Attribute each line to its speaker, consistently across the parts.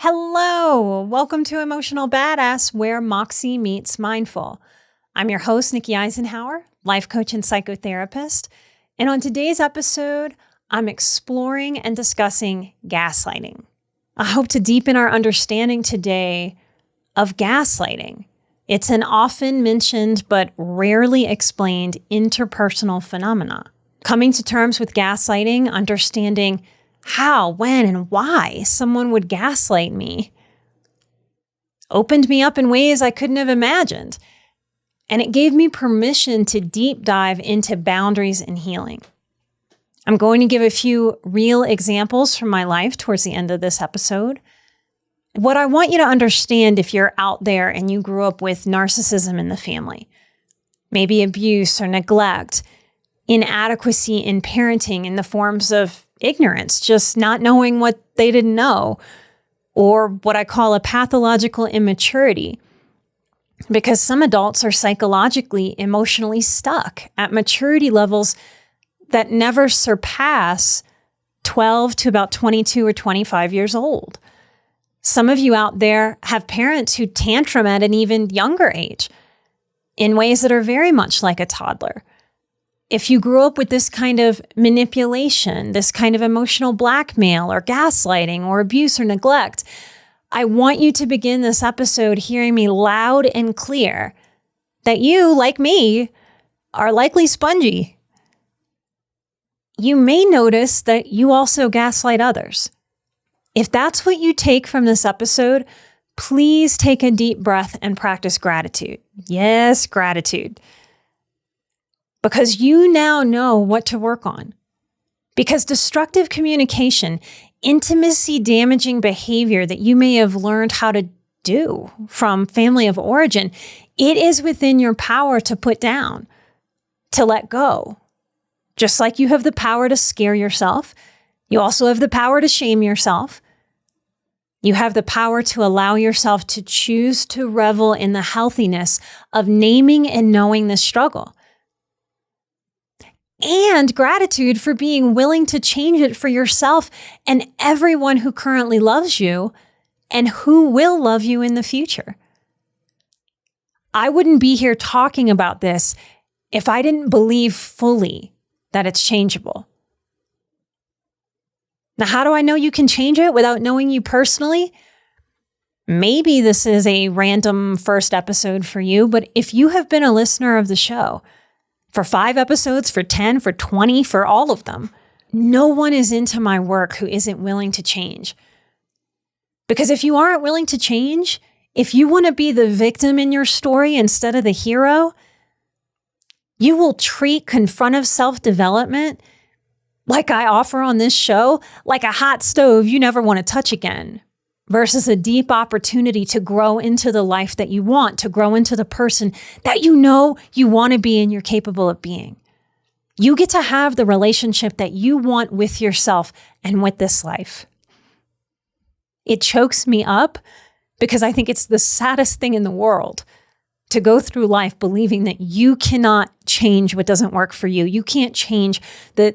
Speaker 1: Hello, welcome to Emotional Badass, where Moxie meets mindful. I'm your host, Nikki Eisenhower, life coach and psychotherapist. And on today's episode, I'm exploring and discussing gaslighting. I hope to deepen our understanding today of gaslighting. It's an often mentioned but rarely explained interpersonal phenomena. Coming to terms with gaslighting, understanding how, when, and why someone would gaslight me opened me up in ways I couldn't have imagined. And it gave me permission to deep dive into boundaries and healing. I'm going to give a few real examples from my life towards the end of this episode. What I want you to understand, if you're out there and you grew up with narcissism in the family, maybe abuse or neglect, inadequacy in parenting in the forms of ignorance, just not knowing what they didn't know, or what I call a pathological immaturity, because some adults are psychologically, emotionally stuck at maturity levels that never surpass 12 to about 22 or 25 years old. Some of you out there have parents who tantrum at an even younger age in ways that are very much like a toddler. If you grew up with this kind of manipulation, this kind of emotional blackmail or gaslighting or abuse or neglect, I want you to begin this episode hearing me loud and clear that you, like me, are likely spongy. You may notice that you also gaslight others. If that's what you take from this episode, please take a deep breath and practice gratitude. Yes, gratitude. Because you now know what to work on. Because destructive communication, intimacy damaging behavior that you may have learned how to do from family of origin, it is within your power to put down, to let go. Just like you have the power to scare yourself, you also have the power to shame yourself. You have the power to allow yourself to choose to revel in the healthiness of naming and knowing this struggle. And gratitude for being willing to change it for yourself and everyone who currently loves you and who will love you in the future. I wouldn't be here talking about this if I didn't believe fully that it's changeable. Now, how do I know you can change it without knowing you personally? Maybe this is a random first episode for you, but if you have been a listener of the show, for 5 episodes, for 10, for 20, for all of them, no one is into my work who isn't willing to change. Because if you aren't willing to change, if you want to be the victim in your story instead of the hero, you will treat confrontive self-development, like I offer on this show, like a hot stove you never want to touch again, versus a deep opportunity to grow into the life that you want, to grow into the person that you know you want to be and you're capable of being. You get to have the relationship that you want with yourself and with this life. It chokes me up because I think it's the saddest thing in the world to go through life believing that you cannot change what doesn't work for you. You can't change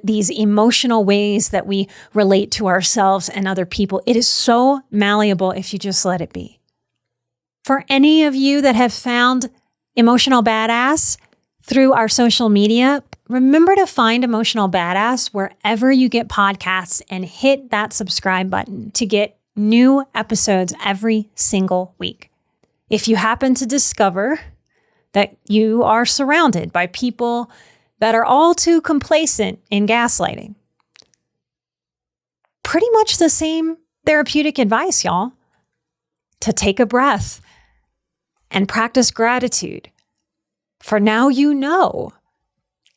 Speaker 1: these emotional ways that we relate to ourselves and other people. It is so malleable if you just let it be. For any of you that have found Emotional Badass through our social media, remember to find Emotional Badass wherever you get podcasts and hit that subscribe button to get new episodes every single week. If you happen to discover that you are surrounded by people that are all too complacent in gaslighting, pretty much the same therapeutic advice, y'all, to take a breath and practice gratitude. For now you know,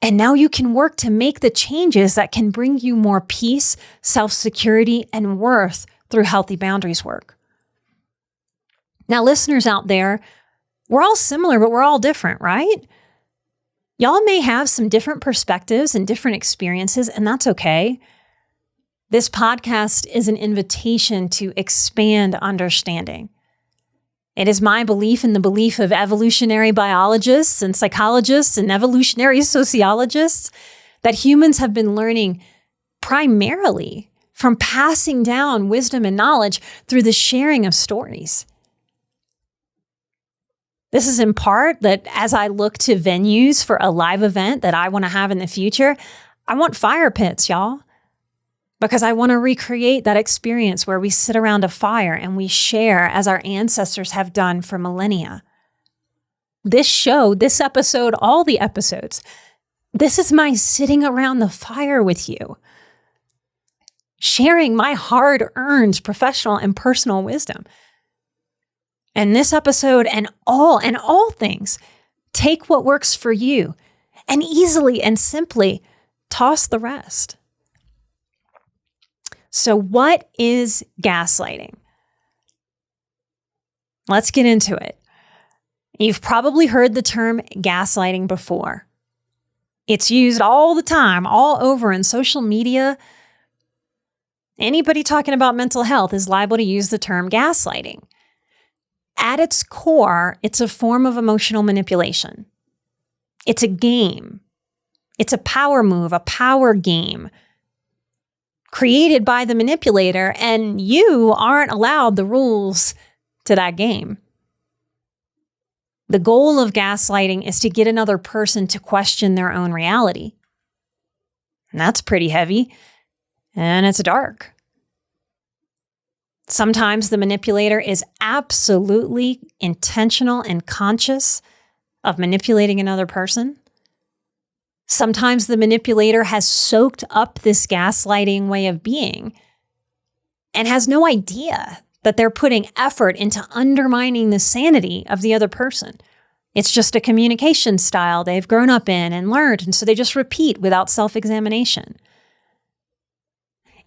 Speaker 1: and now you can work to make the changes that can bring you more peace, self-security, and worth through healthy boundaries work. Now, listeners out there, we're all similar, but we're all different, right? Y'all may have some different perspectives and different experiences, and that's okay. This podcast is an invitation to expand understanding. It is my belief and the belief of evolutionary biologists and psychologists and evolutionary sociologists that humans have been learning primarily from passing down wisdom and knowledge through the sharing of stories. This is in part that as I look to venues for a live event that I want to have in the future, I want fire pits, y'all, because I want to recreate that experience where we sit around a fire and we share as our ancestors have done for millennia. This show, this episode, all the episodes, this is my sitting around the fire with you, sharing my hard-earned professional and personal wisdom. And this episode and all things, take what works for you and easily and simply toss the rest. So what is gaslighting? Let's get into it. You've probably heard the term gaslighting before. It's used all the time, all over in social media. Anybody talking about mental health is liable to use the term gaslighting. At its core, it's a form of emotional manipulation. It's a game. It's a power move, a power game created by the manipulator, and you aren't allowed the rules to that game. The goal of gaslighting is to get another person to question their own reality. And that's pretty heavy, and it's dark. Sometimes the manipulator is absolutely intentional and conscious of manipulating another person. Sometimes the manipulator has soaked up this gaslighting way of being and has no idea that they're putting effort into undermining the sanity of the other person. It's just a communication style they've grown up in and learned, and so they just repeat without self-examination.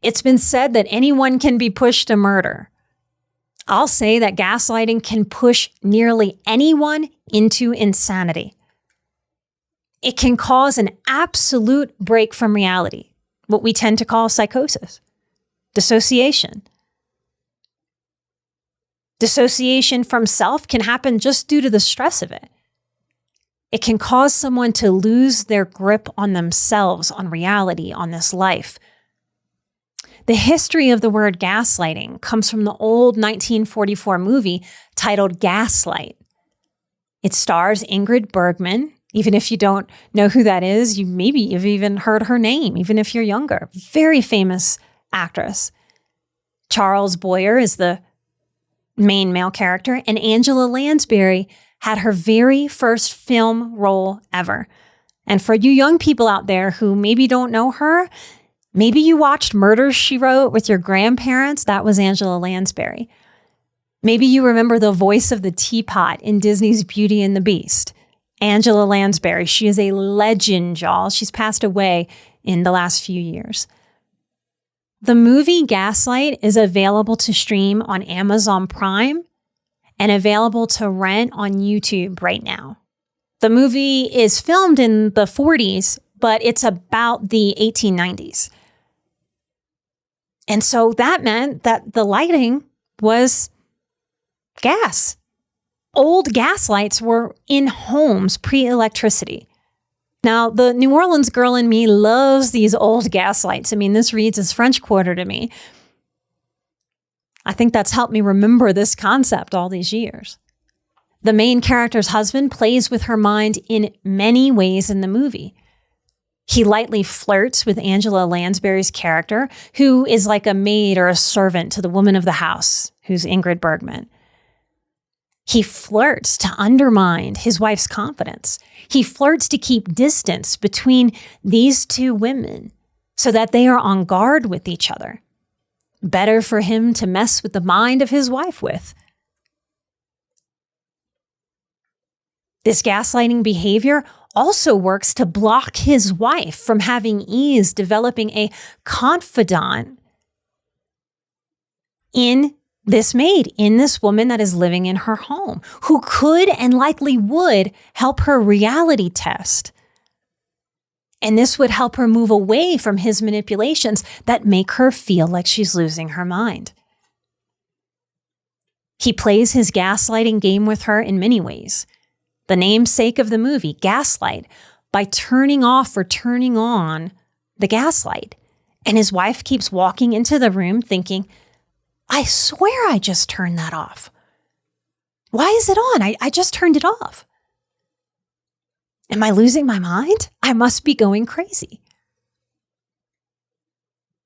Speaker 1: It's been said that anyone can be pushed to murder. I'll say that gaslighting can push nearly anyone into insanity. It can cause an absolute break from reality, what we tend to call psychosis, dissociation. Dissociation from self can happen just due to the stress of it. It can cause someone to lose their grip on themselves, on reality, on this life. The history of the word gaslighting comes from the old 1944 movie titled Gaslight. It stars Ingrid Bergman. Even if you don't know who that is, you've even heard her name, even if you're younger. Very famous actress. Charles Boyer is the main male character, and Angela Lansbury had her very first film role ever. And for you young people out there who maybe don't know her, maybe you watched Murder, She Wrote with your grandparents. That was Angela Lansbury. Maybe you remember the voice of the teapot in Disney's Beauty and the Beast. Angela Lansbury. She is a legend, y'all. She's passed away in the last few years. The movie Gaslight is available to stream on Amazon Prime and available to rent on YouTube right now. The movie is filmed in the 40s, but it's about the 1890s. And so that meant that the lighting was gas. Old gas lights were in homes pre-electricity. Now, the New Orleans girl in me loves these old gas lights. I mean, this reads as French Quarter to me. I think that's helped me remember this concept all these years. The main character's husband plays with her mind in many ways in the movie. He lightly flirts with Angela Lansbury's character, who is like a maid or a servant to the woman of the house, who's Ingrid Bergman. He flirts to undermine his wife's confidence. He flirts to keep distance between these two women so that they are on guard with each other. Better for him to mess with the mind of his wife with. This gaslighting behavior also works to block his wife from having ease developing a confidant in this maid, in this woman that is living in her home, who could and likely would help her reality test. And this would help her move away from his manipulations that make her feel like she's losing her mind. He plays his gaslighting game with her in many ways. The namesake of the movie, Gaslight, by turning off or turning on the gaslight And his wife keeps walking into the room thinking, I swear I just turned that off. Why is it on? I just turned it off. Am I losing my mind? I must be going crazy.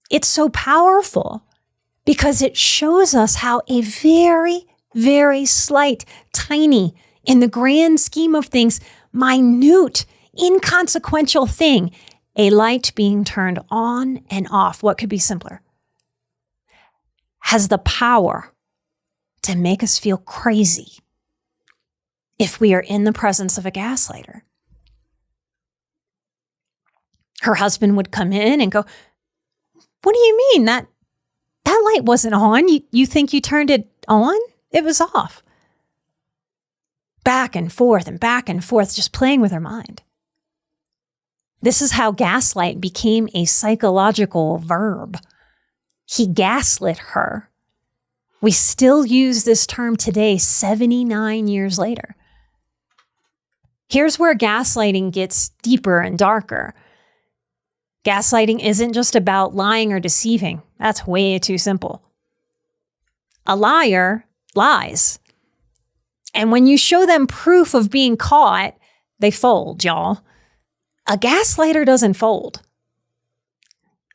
Speaker 1: It's so powerful because it shows us how a very, very slight, tiny, in the grand scheme of things, minute, inconsequential thing, a light being turned on and off, what could be simpler, has the power to make us feel crazy if we are in the presence of a gaslighter. Her husband would come in and go, what do you mean? That light wasn't on. You think you turned it on? It was off. Back and forth, just playing with her mind. This is how gaslight became a psychological verb. He gaslit her. We still use this term today, 79 years later. Here's where gaslighting gets deeper and darker. Gaslighting isn't just about lying or deceiving. That's way too simple. A liar lies. And when you show them proof of being caught, they fold, y'all. A gaslighter doesn't fold.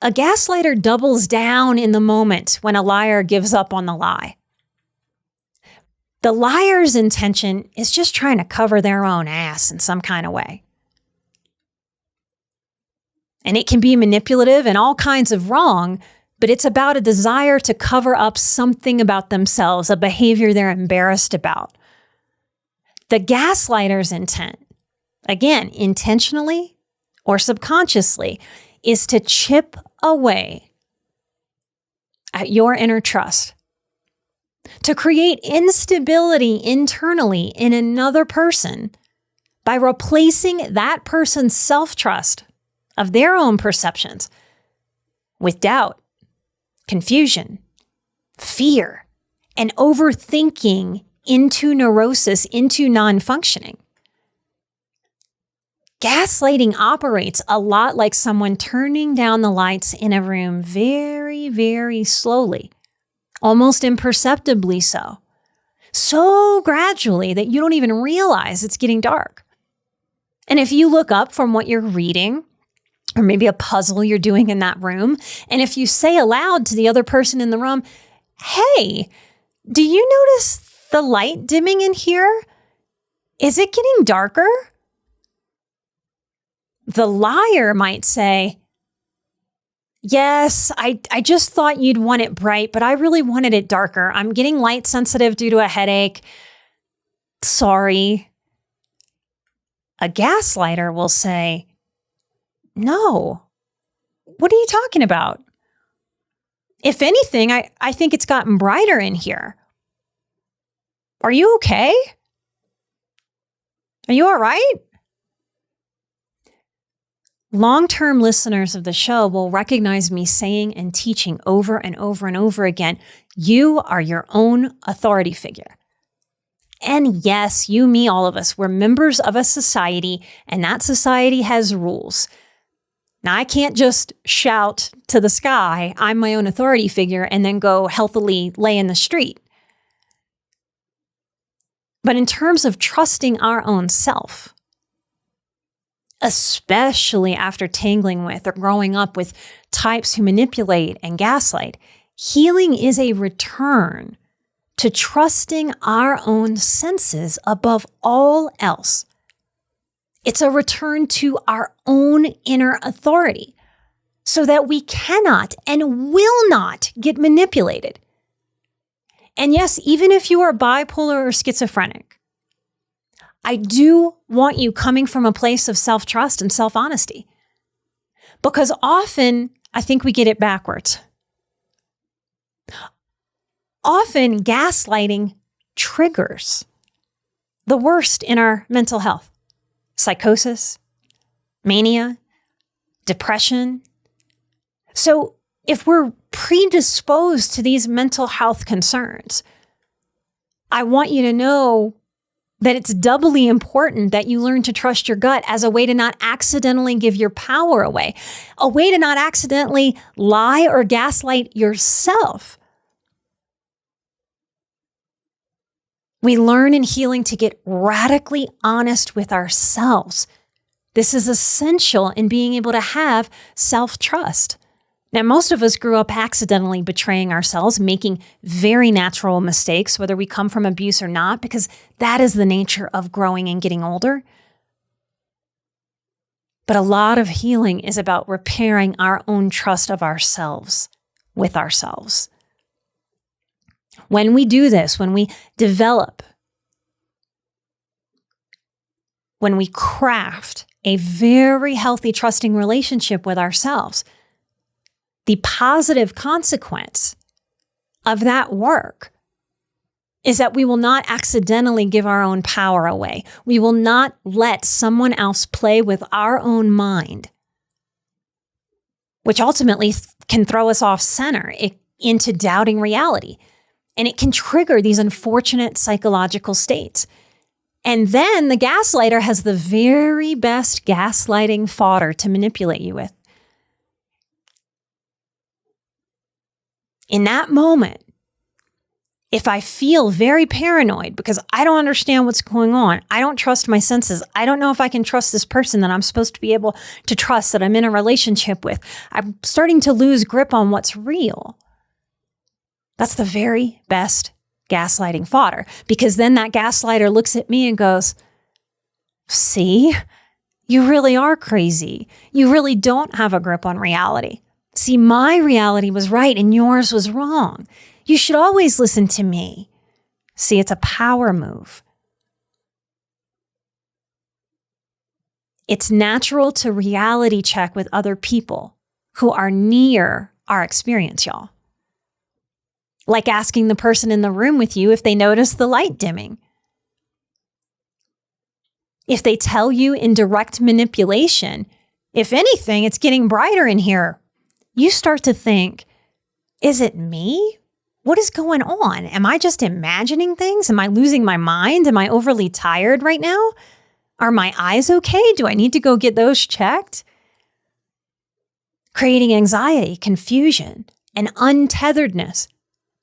Speaker 1: A gaslighter doubles down in the moment when a liar gives up on the lie. The liar's intention is just trying to cover their own ass in some kind of way. And it can be manipulative and all kinds of wrong, but it's about a desire to cover up something about themselves, a behavior they're embarrassed about. The gaslighter's intent, again, intentionally or subconsciously, is to chip away at your inner trust, to create instability internally in another person by replacing that person's self-trust of their own perceptions with doubt, confusion, fear, and overthinking into neurosis, into non-functioning. Gaslighting operates a lot like someone turning down the lights in a room very, very slowly, almost imperceptibly so. So gradually that you don't even realize it's getting dark. And if you look up from what you're reading, or maybe a puzzle you're doing in that room, and if you say aloud to the other person in the room, hey, do you notice the light dimming in here? Is it getting darker? The liar might say, yes, I just thought you'd want it bright, but I really wanted it darker. I'm getting light sensitive due to a headache. Sorry. A gaslighter will say, no, what are you talking about? If anything, I think it's gotten brighter in here. Are you okay? Are you all right? Long-term listeners of the show will recognize me saying and teaching over and over and over again, you are your own authority figure. And yes, you, me, all of us, we're members of a society, and that society has rules. Now, I can't just shout to the sky, I'm my own authority figure, and then go healthily lay in the street. But in terms of trusting our own self, especially after tangling with or growing up with types who manipulate and gaslight, healing is a return to trusting our own senses above all else. It's a return to our own inner authority so that we cannot and will not get manipulated. And yes, even if you are bipolar or schizophrenic, I do want you coming from a place of self-trust and self-honesty, because often I think we get it backwards. Often gaslighting triggers the worst in our mental health. Psychosis, mania, depression. So if we're predisposed to these mental health concerns, I want you to know that it's doubly important that you learn to trust your gut as a way to not accidentally give your power away, a way to not accidentally lie or gaslight yourself. We learn in healing to get radically honest with ourselves. This is essential in being able to have self-trust. Now, most of us grew up accidentally betraying ourselves, making very natural mistakes, whether we come from abuse or not, because that is the nature of growing and getting older. But a lot of healing is about repairing our own trust of ourselves with ourselves. When we do this, when we develop, when we craft a very healthy, trusting relationship with ourselves, the positive consequence of that work is that we will not accidentally give our own power away. We will not let someone else play with our own mind, which ultimately can throw us off center into doubting reality. And it can trigger these unfortunate psychological states. And then the gaslighter has the very best gaslighting fodder to manipulate you with. In that moment, if I feel very paranoid because I don't understand what's going on, I don't trust my senses, I don't know if I can trust this person that I'm supposed to be able to trust, that I'm in a relationship with, I'm starting to lose grip on what's real. That's the very best gaslighting fodder, because then that gaslighter looks at me and goes, see, you really are crazy. You really don't have a grip on reality. See, my reality was right and yours was wrong. You should always listen to me. See, it's a power move. It's natural to reality check with other people who are near our experience, y'all. Like asking the person in the room with you if they notice the light dimming. If they tell you in direct manipulation, if anything, it's getting brighter in here, you start to think, is it me? What is going on? Am I just imagining things? Am I losing my mind? Am I overly tired right now? Are my eyes okay? Do I need to go get those checked? Creating anxiety, confusion, and untetheredness.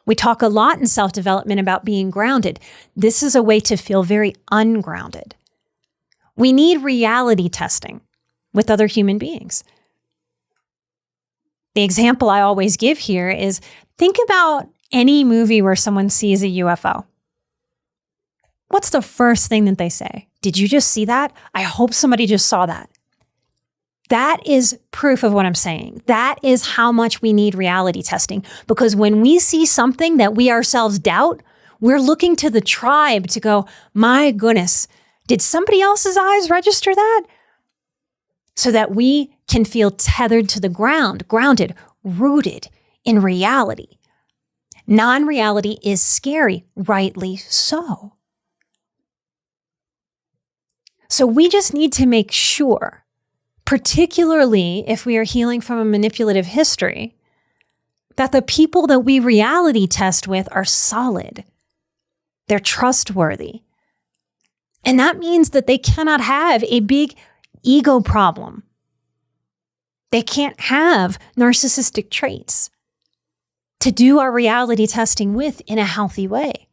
Speaker 1: We talk a lot in self-development about being grounded. This is a way to feel very ungrounded. We need reality testing with other human beings. The example I always give here is, think about any movie where someone sees a UFO. What's the first thing that they say? Did you just see that? I hope somebody just saw that. That is proof of what I'm saying. That is how much we need reality testing. Because when we see something that we ourselves doubt, we're looking to the tribe to go, my goodness, did somebody else's eyes register that? So that we can feel tethered to the ground, grounded, rooted in reality. Non-reality is scary, rightly so. So we just need to make sure, particularly if we are healing from a manipulative history, that the people that we reality test with are solid. They're trustworthy. And that means that they cannot have a big ego problem. They can't have narcissistic traits to do our reality testing with in a healthy way.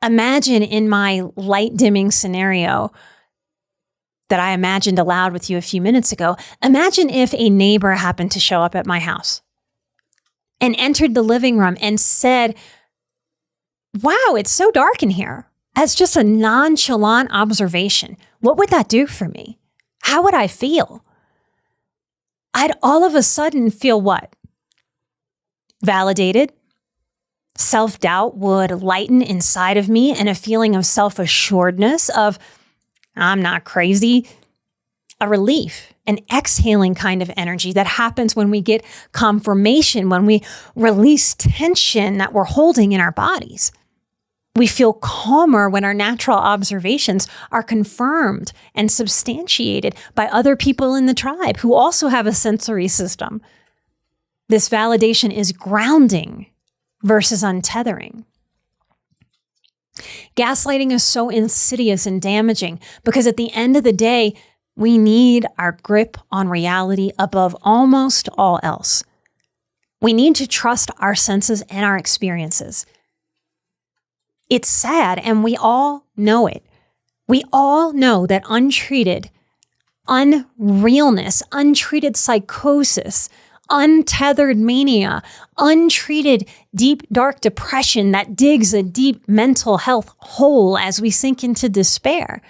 Speaker 1: Imagine in my light dimming scenario that I imagined aloud with you a few minutes ago, imagine if a neighbor happened to show up at my house and entered the living room and said, wow, it's so dark in here. As just a nonchalant observation, what would that do for me? How would I feel? I'd all of a sudden feel what? Validated. Self-doubt would lighten inside of me, and a feeling of self-assuredness of, I'm not crazy. A relief, an exhaling kind of energy that happens when we get confirmation, when we release tension that we're holding in our bodies. We feel calmer when our natural observations are confirmed and substantiated by other people in the tribe who also have a sensory system. This validation is grounding versus untethering. Gaslighting is so insidious and damaging because at the end of the day, we need our grip on reality above almost all else. We need to trust our senses and our experiences. It's sad, and we all know it. We all know that untreated unrealness, untreated psychosis, untethered mania, untreated deep, dark depression that digs a deep mental health hole as we sink into despair.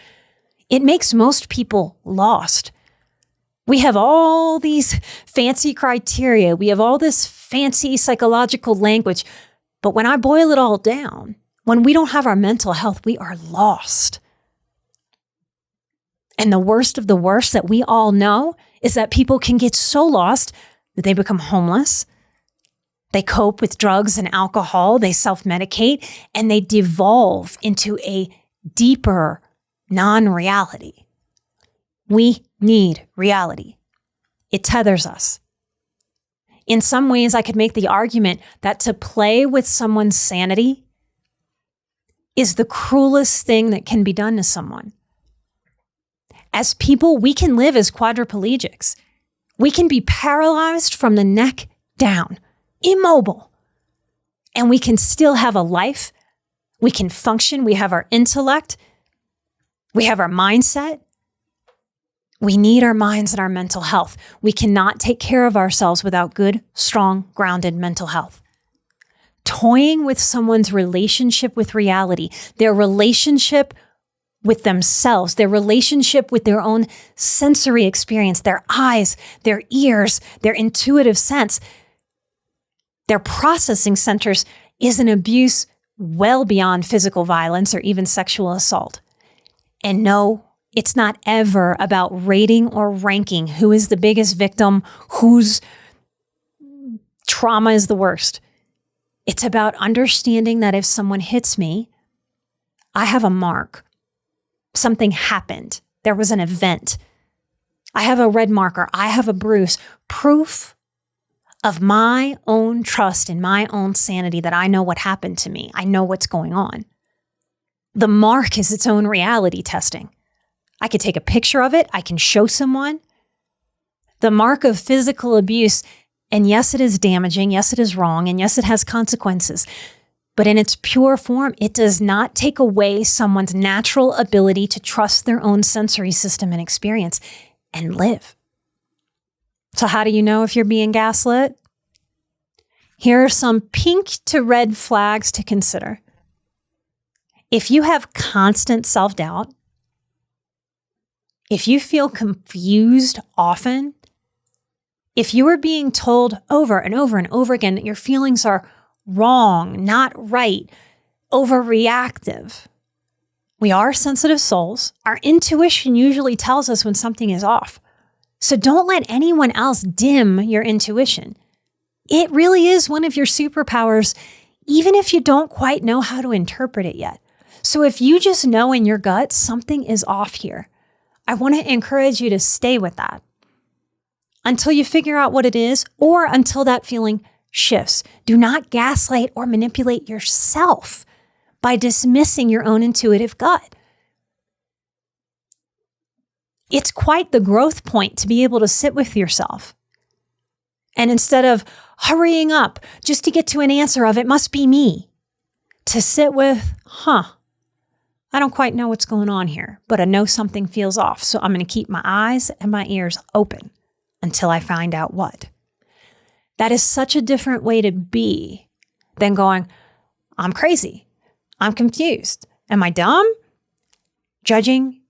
Speaker 1: It makes most people lost. We have all these fancy criteria. We have all this fancy psychological language. But when I boil it all down, when we don't have our mental health, we are lost. And the worst of the worst that we all know is that people can get so lost that they become homeless. They cope with drugs and alcohol. They self-medicate, and they devolve into a deeper non-reality. We need reality. It tethers us. In some ways, I could make the argument that to play with someone's sanity is the cruelest thing that can be done to someone. As people, we can live as quadriplegics. We can be paralyzed from the neck down, immobile, and we can still have a life. We can function. We have our intellect. We have our mindset. We need our minds and our mental health. We cannot take care of ourselves without good, strong, grounded mental health. Toying with someone's relationship with reality, their relationship with themselves, their relationship with their own sensory experience, their eyes, their ears, their intuitive sense, their processing centers is an abuse well beyond physical violence or even sexual assault. And no, it's not ever about rating or ranking who is the biggest victim, whose trauma is the worst. It's about understanding that if someone hits me, I have a mark. Something happened. There was an event. I have a red marker. I have a bruise. Proof of my own trust in my own sanity that I know what happened to me. I know what's going on. The mark is its own reality testing. I could take a picture of it. I can show someone. The mark of physical abuse, and yes, it is damaging. Yes, it is wrong. And yes, it has consequences. But in its pure form, it does not take away someone's natural ability to trust their own sensory system and experience and live. So how do you know if you're being gaslit? Here are some pink to red flags to consider. If you have constant self-doubt, if you feel confused often, if you are being told over and over and over again that your feelings are wrong, not right, overreactive. We are sensitive souls. Our intuition usually tells us when something is off. So don't let anyone else dim your intuition. It really is one of your superpowers, even if you don't quite know how to interpret it yet. So if you just know in your gut something is off here, I want to encourage you to stay with that until you figure out what it is or until that feeling shifts. Do not gaslight or manipulate yourself by dismissing your own intuitive gut. It's quite the growth point to be able to sit with yourself. And instead of hurrying up just to get to an answer of it must be me, to sit with, I don't quite know what's going on here, but I know something feels off. So I'm going to keep my eyes and my ears open until I find out what. That is such a different way to be than going, I'm crazy. I'm confused. Am I dumb? Judging,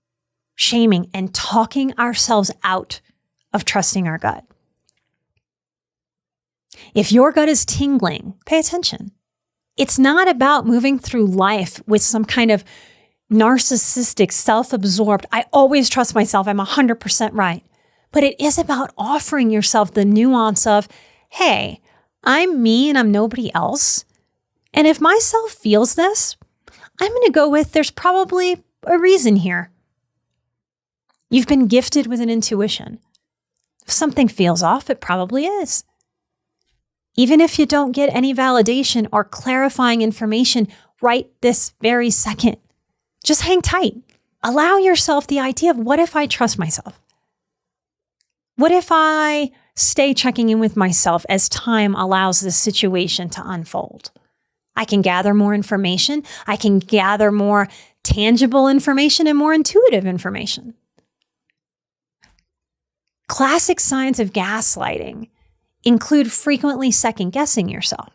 Speaker 1: shaming, and talking ourselves out of trusting our gut. If your gut is tingling, pay attention. It's not about moving through life with some kind of narcissistic, self-absorbed, I always trust myself, I'm 100% right. But it is about offering yourself the nuance of, hey, I'm me and I'm nobody else. And if myself feels this, I'm going to go with there's probably a reason here. You've been gifted with an intuition. If something feels off, it probably is. Even if you don't get any validation or clarifying information right this very second, Just hang tight. Allow yourself the idea of, what if I trust myself? What if I stay checking in with myself as time allows this situation to unfold? I can gather more information. I can gather more tangible information and more intuitive information. Classic signs of gaslighting include frequently second-guessing yourself.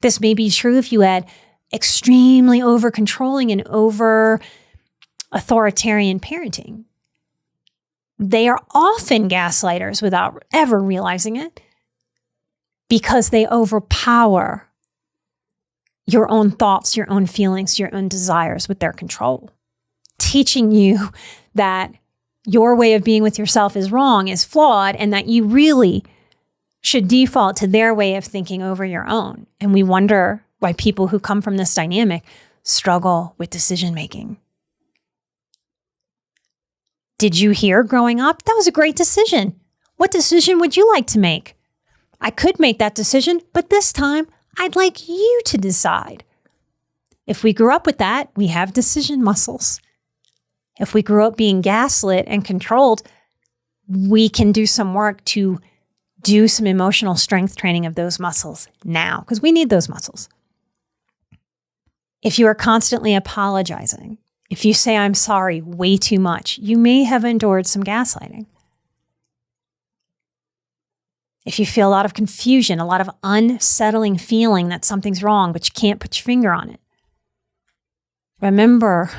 Speaker 1: This may be true if you had extremely over-controlling and over-authoritarian parenting. They are often gaslighters without ever realizing it because they overpower your own thoughts, your own feelings, your own desires with their control, teaching you that your way of being with yourself is wrong, is flawed, and that you really should default to their way of thinking over your own. And we wonder why people who come from this dynamic struggle with decision-making. Did you hear growing up? That was a great decision. What decision would you like to make? I could make that decision, but this time I'd like you to decide. If we grew up with that, we have decision muscles. If we grew up being gaslit and controlled, we can do some work to do some emotional strength training of those muscles now, because we need those muscles. If you are constantly apologizing, if you say I'm sorry way too much, you may have endured some gaslighting. If you feel a lot of confusion, a lot of unsettling feeling that something's wrong, but you can't put your finger on it. Remember,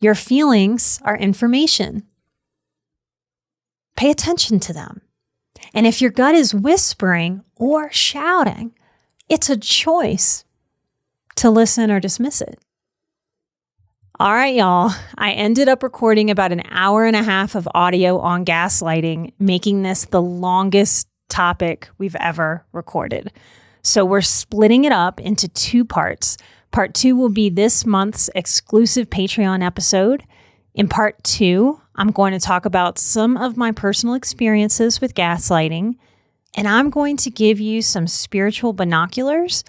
Speaker 1: your feelings are information. Pay attention to them. And if your gut is whispering or shouting, it's a choice to listen or dismiss it. All right, y'all. I ended up recording about an hour and a half of audio on gaslighting, making this the longest topic we've ever recorded. So we're splitting it up into 2 parts. Part 2 will be this month's exclusive Patreon episode. In part 2, I'm going to talk about some of my personal experiences with gaslighting, and I'm going to give you some spiritual binoculars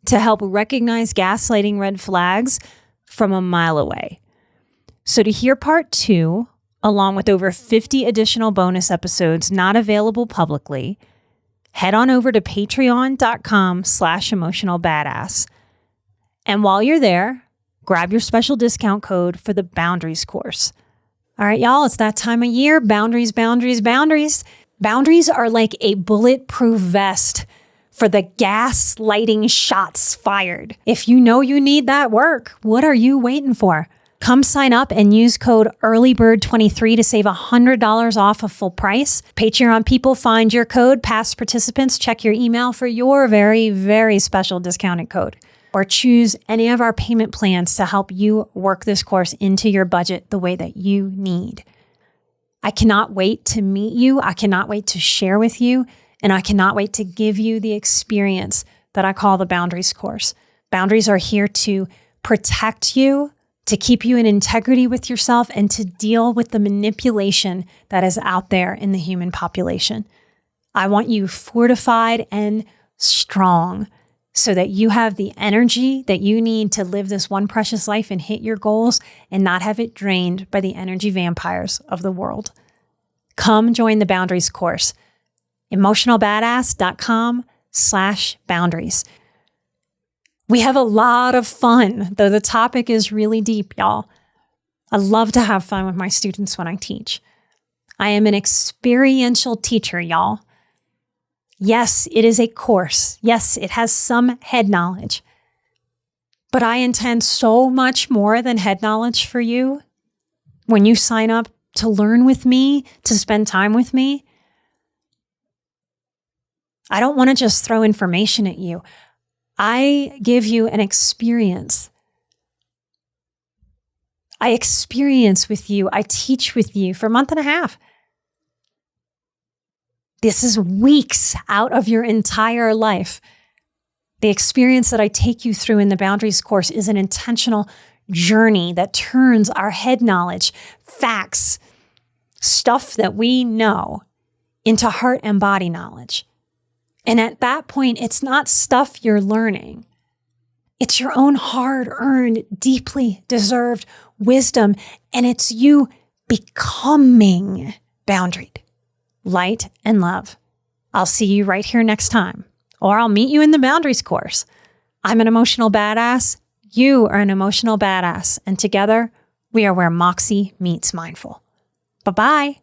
Speaker 1: to help recognize gaslighting red flags from a mile away. So to hear part 2, along with over 50 additional bonus episodes not available publicly, head on over to patreon.com/emotionalbadass. And while you're there, grab your special discount code for the Boundaries course. All right, y'all, it's that time of year. Boundaries, boundaries, boundaries. Boundaries are like a bulletproof vest for the gaslighting shots fired. If you know you need that work, what are you waiting for? Come sign up and use code EARLYBIRD23 to save $100 off of full price. Patreon people, find your code. Past participants, check your email for your very, very special discounted code. Or choose any of our payment plans to help you work this course into your budget the way that you need. I cannot wait to meet you. I cannot wait to share with you. And I cannot wait to give you the experience that I call the Boundaries course. Boundaries are here to protect you, to keep you in integrity with yourself, and to deal with the manipulation that is out there in the human population. I want you fortified and strong so that you have the energy that you need to live this one precious life and hit your goals and not have it drained by the energy vampires of the world. Come join the Boundaries course. emotionalbadass.com/boundaries. We have a lot of fun, though the topic is really deep, y'all. I love to have fun with my students when I teach. I am an experiential teacher, y'all. Yes, it is a course. Yes, it has some head knowledge. But I intend so much more than head knowledge for you when you sign up to learn with me, to spend time with me. I don't want to just throw information at you. I give you an experience. I experience with you. I teach with you for a month and a half. This is weeks out of your entire life. The experience that I take you through in the Boundaries course is an intentional journey that turns our head knowledge, facts, stuff that we know, into heart and body knowledge. And at that point, it's not stuff you're learning. It's your own hard-earned, deeply deserved wisdom, and it's you becoming boundaried, light, and love. I'll see you right here next time, or I'll meet you in the boundaries course. I'm an emotional badass. You are an emotional badass, and together we are where Moxie meets mindful. Bye-bye.